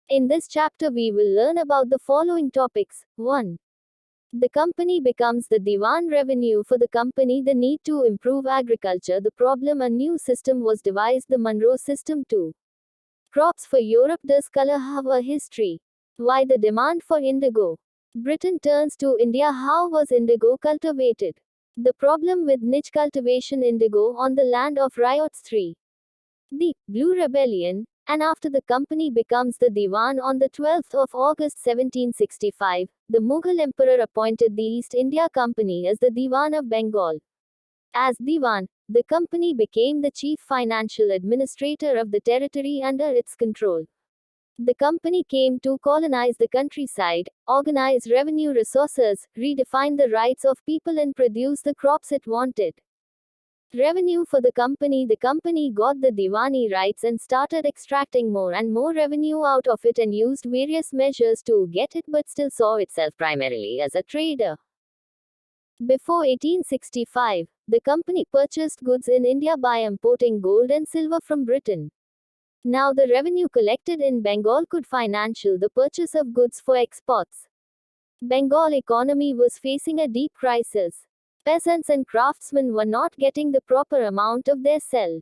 In this chapter, we will learn about the following topics. 1. The company becomes the Diwan. Revenue for the company. The need to improve agriculture. The problem. A new system was devised, the Monroe system. 2. Crops for Europe. Does color have a history? Why the demand for indigo? Britain turns to India. How was indigo cultivated? The problem with niche cultivation. Indigo on the land of riots. 3. The Blue Rebellion, and after the company becomes the Diwan on the 12th of August 1765, the Mughal emperor appointed the East India Company as the Diwan of Bengal. As Diwan, the company became the chief financial administrator of the territory under its control. The company came to colonize the countryside, organize revenue resources, redefine the rights of people, and produce the crops it wanted. Revenue for the company. The company got the Diwani rights and started extracting more and more revenue out of it and used various measures to get it, but still saw itself primarily as a trader. Before 1865, the company purchased goods in India by importing gold and silver from Britain. Now the revenue collected in Bengal could financial the purchase of goods for exports. Bengal economy was facing a deep crisis. Peasants and craftsmen were not getting the proper amount of their sell.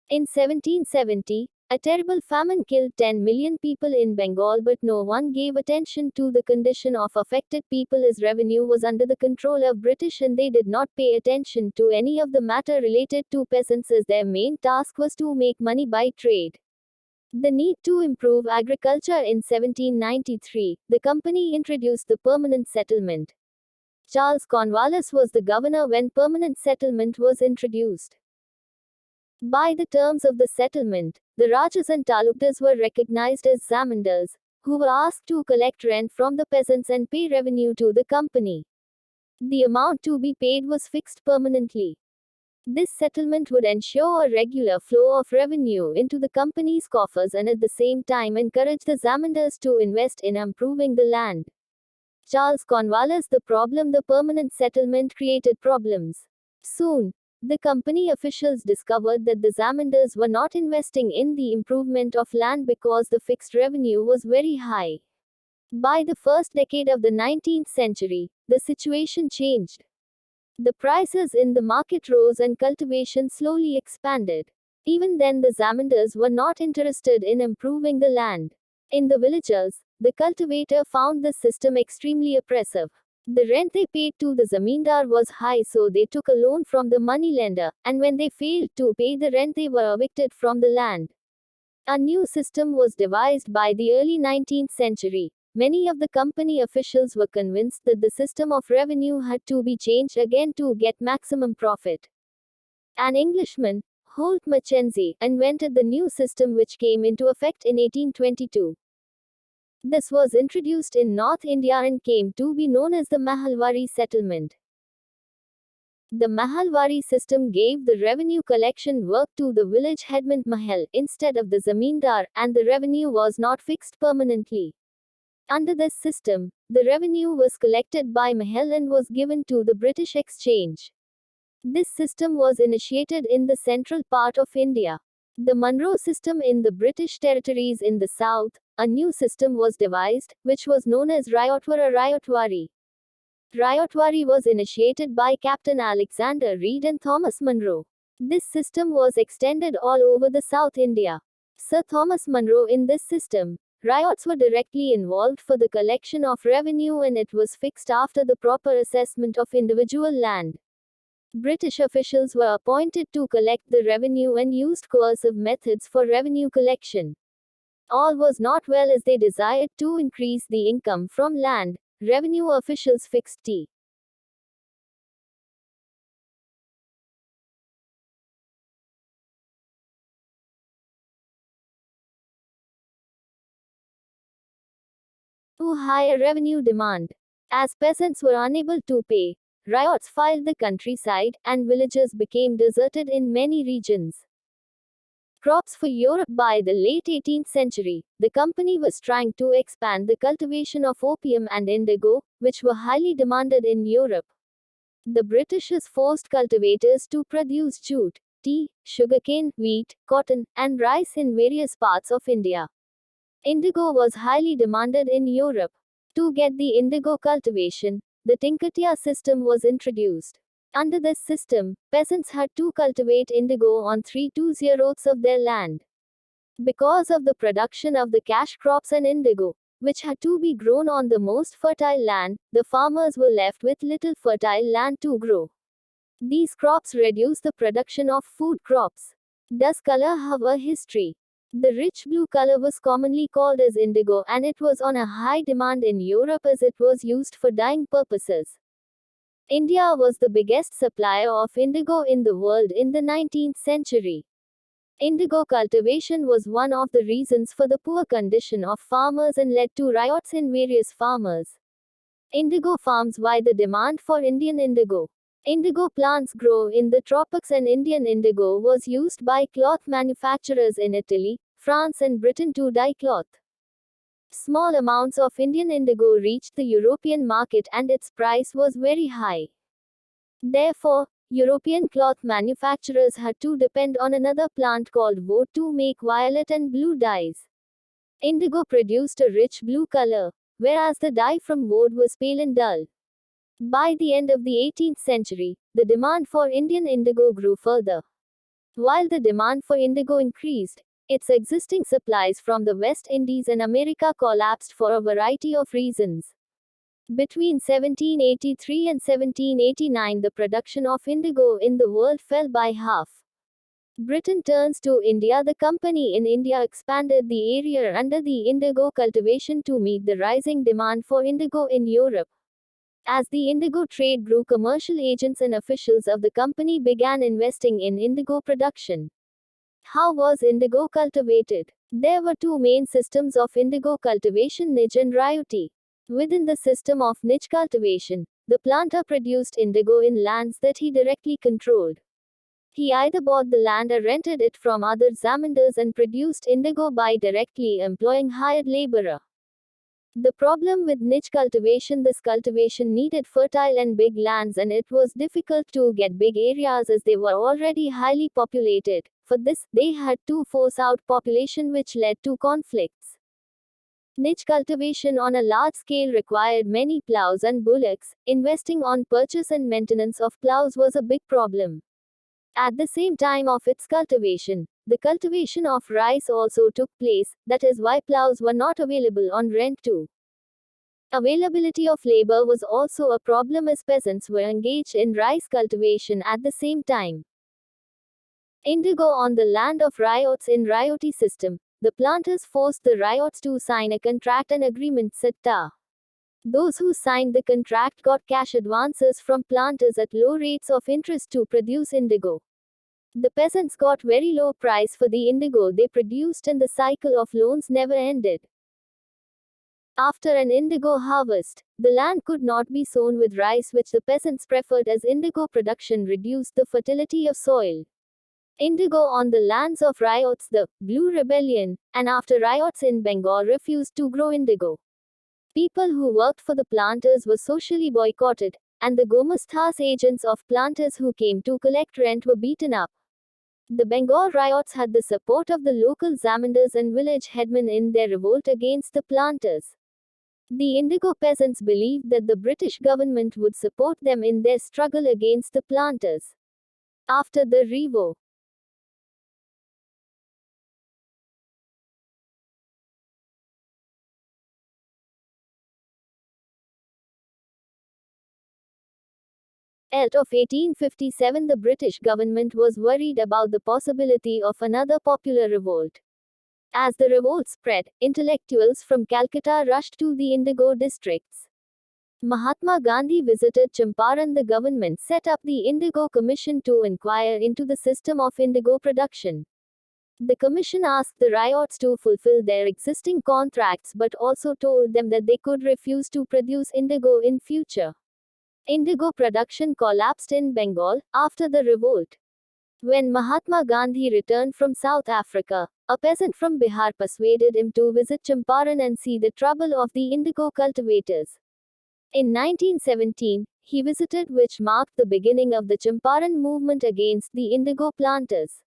In 1770, a terrible famine killed 10 million people in Bengal, but no one gave attention to the condition of affected people as revenue was under the control of British and they did not pay attention to any of the matter related to peasants as their main task was to make money by trade. The need to improve agriculture. In 1793, the company introduced the permanent settlement. Charles Cornwallis was the governor when permanent settlement was introduced. By the terms of the settlement, the Rajas and Talukdars were recognized as zamindars, who were asked to collect rent from the peasants and pay revenue to the company. The amount to be paid was fixed permanently. This settlement would ensure a regular flow of revenue into the company's coffers and at the same time encourage the zamindars to invest in improving the land. Charles Cornwallis. The problem. The permanent settlement created problems. Soon, the company officials discovered that the zamindars were not investing in the improvement of land because the fixed revenue was very high. By the first decade of the 19th century, the situation changed. The prices in the market rose and cultivation slowly expanded. Even then, the zamindars were not interested in improving the land. In the villages, the cultivator found the system extremely oppressive. The rent they paid to the zamindar was high, so they took a loan from the moneylender, and when they failed to pay the rent, they were evicted from the land. A new system was devised by the early 19th century. Many of the company officials were convinced that the system of revenue had to be changed again to get maximum profit. An Englishman, Holt Mackenzie, invented the new system which came into effect in 1822. This was introduced in North India and came to be known as the Mahalwari settlement. The Mahalwari system gave the revenue collection work to the village headman Mahal instead of the zamindar, and the revenue was not fixed permanently. Under this system, the revenue was collected by Mahal and was given to the British Exchange. This system was initiated in the central part of India. The Monroe system in the British territories in the south, a new system was devised, which was known as Ryotwara Ryotwari. Ryotwari was initiated by Captain Alexander Reed and Thomas Monroe. This system was extended all over the South India. Sir Thomas Monroe. In this system, ryots were directly involved for the collection of revenue and it was fixed after the proper assessment of individual land. British officials were appointed to collect the revenue and used coercive methods for revenue collection. All was not well as they desired to increase the income from land. Revenue officials fixed T. Too high a revenue demand. As peasants were unable to pay, riots filled the countryside, and villages became deserted in many regions. Crops for Europe. By the late 18th century, the company was trying to expand the cultivation of opium and indigo, which were highly demanded in Europe. The Britishers forced cultivators to produce jute, tea, sugarcane, wheat, cotton, and rice in various parts of India. Indigo was highly demanded in Europe. To get the indigo cultivation, the Tinkatia system was introduced. Under this system, peasants had to cultivate indigo on 3/20 of their land. Because of the production of the cash crops and indigo, which had to be grown on the most fertile land, the farmers were left with little fertile land to grow. These crops reduce the production of food crops. Does color have a history? The rich blue color was commonly called as indigo and it was on a high demand in Europe as it was used for dyeing purposes. India was the biggest supplier of indigo in the world in the 19th century. Indigo cultivation was one of the reasons for the poor condition of farmers and led to riots in various farmers. Indigo farms. Why the demand for Indian indigo? Indigo plants grow in the tropics and Indian indigo was used by cloth manufacturers in Italy, France and Britain to dye cloth. Small amounts of Indian indigo reached the European market and its price was very high. Therefore, European cloth manufacturers had to depend on another plant called woad to make violet and blue dyes. Indigo produced a rich blue color, whereas the dye from woad was pale and dull. By the end of the 18th century, the demand for Indian indigo grew further. While the demand for indigo increased, its existing supplies from the West Indies and America collapsed for a variety of reasons. Between 1783 and 1789, the production of indigo in the world fell by half. Britain turns to India. The company in India expanded the area under the indigo cultivation to meet the rising demand for indigo in Europe. As the indigo trade grew, commercial agents and officials of the company began investing in indigo production. How was indigo cultivated? There were two main systems of indigo cultivation: niche and rayoti. Within the system of niche cultivation, the planter produced indigo in lands that he directly controlled. He either bought the land or rented it from other zamindars and produced indigo by directly employing hired laborer. The problem with niche cultivation: this cultivation needed fertile and big lands and it was difficult to get big areas as they were already highly populated. For this, they had to force out population which led to conflicts. Niche cultivation on a large scale required many plows and bullocks. Investing on purchase and maintenance of plows was a big problem. At the same time of its cultivation, the cultivation of rice also took place, that is why plows were not available on rent too. Availability of labor was also a problem as peasants were engaged in rice cultivation at the same time. Indigo on the land of ryots. In rayoti system, the planters forced the ryots to sign a contract and agreement sitta. Those who signed the contract got cash advances from planters at low rates of interest to produce indigo. The peasants got very low price for the indigo they produced and the cycle of loans never ended. After an indigo harvest, the land could not be sown with rice, which the peasants preferred as indigo production reduced the fertility of soil. Indigo on the lands of ryots. The Blue Rebellion, and after riots in Bengal, refused to grow indigo. People who worked for the planters were socially boycotted, and the Gomastas, agents of planters who came to collect rent, were beaten up. The Bengal riots had the support of the local zamindars and village headmen in their revolt against the planters. The indigo peasants believed that the British government would support them in their struggle against the planters. After the revolt, of 1857, the British government was worried about the possibility of another popular revolt. As the revolt spread, intellectuals from Calcutta rushed to the indigo districts. Mahatma Gandhi visited Champaran. The government set up the Indigo Commission to inquire into the system of indigo production. The commission asked the ryots to fulfill their existing contracts but also told them that they could refuse to produce indigo in future. Indigo production collapsed in Bengal after the revolt. When Mahatma Gandhi returned from South Africa, a peasant from Bihar persuaded him to visit Champaran and see the trouble of the indigo cultivators. In 1917, he visited, which marked the beginning of the Champaran movement against the indigo planters.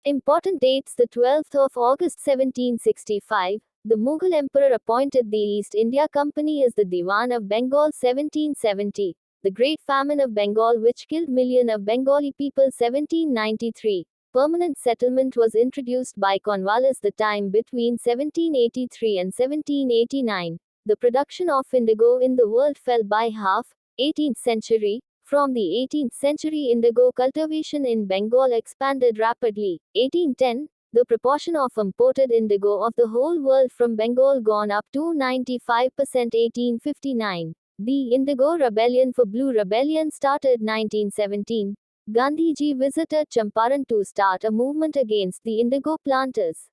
Important dates: the 12th of August 1765, the Mughal emperor appointed the East India Company as the Diwan of Bengal 1770. The Great Famine of Bengal which killed millions of Bengali people 1793. Permanent settlement was introduced by Cornwallis the time between 1783 and 1789. The production of indigo in the world fell by half. 18th century. From the 18th century, indigo cultivation in Bengal expanded rapidly. 1810, the proportion of imported indigo of the whole world from Bengal gone up to 95%. 1859, the Indigo Rebellion for Blue Rebellion started. 1917, Gandhiji visited Champaran to start a movement against the indigo planters.